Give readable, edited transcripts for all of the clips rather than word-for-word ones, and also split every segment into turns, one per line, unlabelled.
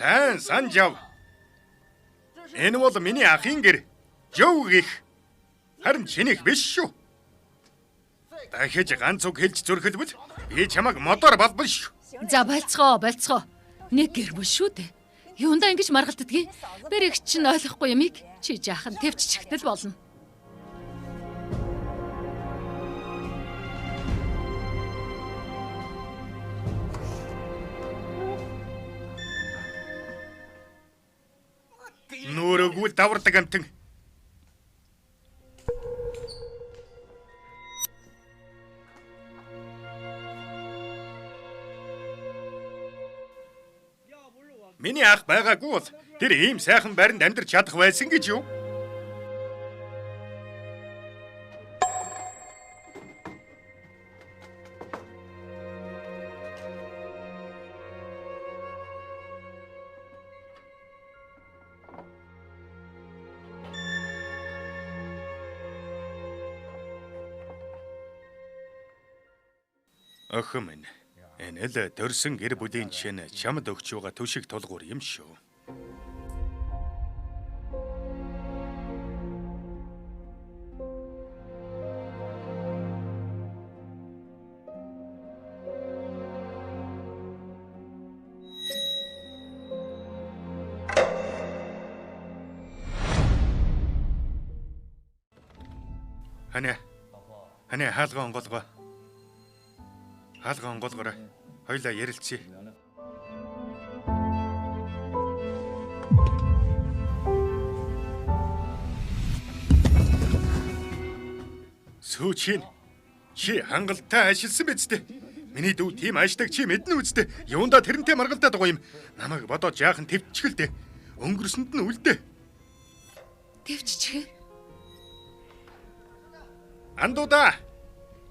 Сайн санаж яв. Энэ бол миний ахын гэр. Жов гих. Харин чинийх биш шүү. Дахиж ганц үг хэлж зөрхөлбөл би чамайг модоор балбал шүү.
За болцгоо. Нэг гэр бүл шүү дээ. Юундаа ингэж маргалддгийг бэрэг чинь ойлгохгүй юмыг чи жаахан төвччихтэл болно.
Нүрэгүүл давардаг амтэн. Миний ах байгаагүй бол тэр ийм сайхан байранд амьдарч чадах байсан гэж юу? Охин минь. Энэ л төрсөн гэр бүлийн жишээ нь чамд өгч байгаа төшиг тулгуур юм шүү. Хане хаалга онголгоо. Хаалга онголгоорой. Хоёлаа ярилцъя. Сүүчин чи хангалттай ашигласан биз дээ. Миний дүү тийм аашдаг чи мэднэ үстэ. Юундаа тэрнтэй маргалдаад байгаа юм. Намайг бодоод жаахан төвччихэл дээ. Өнгөрсөнд нь үлдээ.
Төвччихээ.
Андуудаа.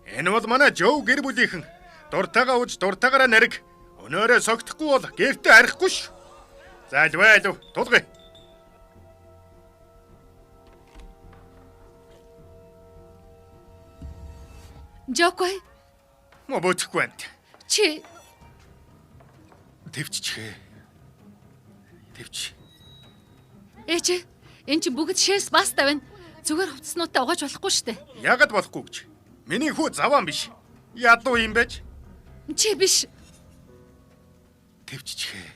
Энэ бол манай Жов гэр бүлийнхэн. Дуртайгаа уж дуртайгаараа нариг. Өнөөрөө согтохгүй бол гэртээ арихгүй ш. Зайлваа тулгая.
Жокой.
Мобоцгүй ант.
Чи
Төвччихээ. Төвч.
Ээч, энэ чи бүгд шээс баста байна. Зүгээр хувцснуудаа угааж болохгүй штэ.
Ягд болохгүй гэж. Миний хүү заваан биш. Ядуу юм байж.
Чи биш.
Төвччихээ.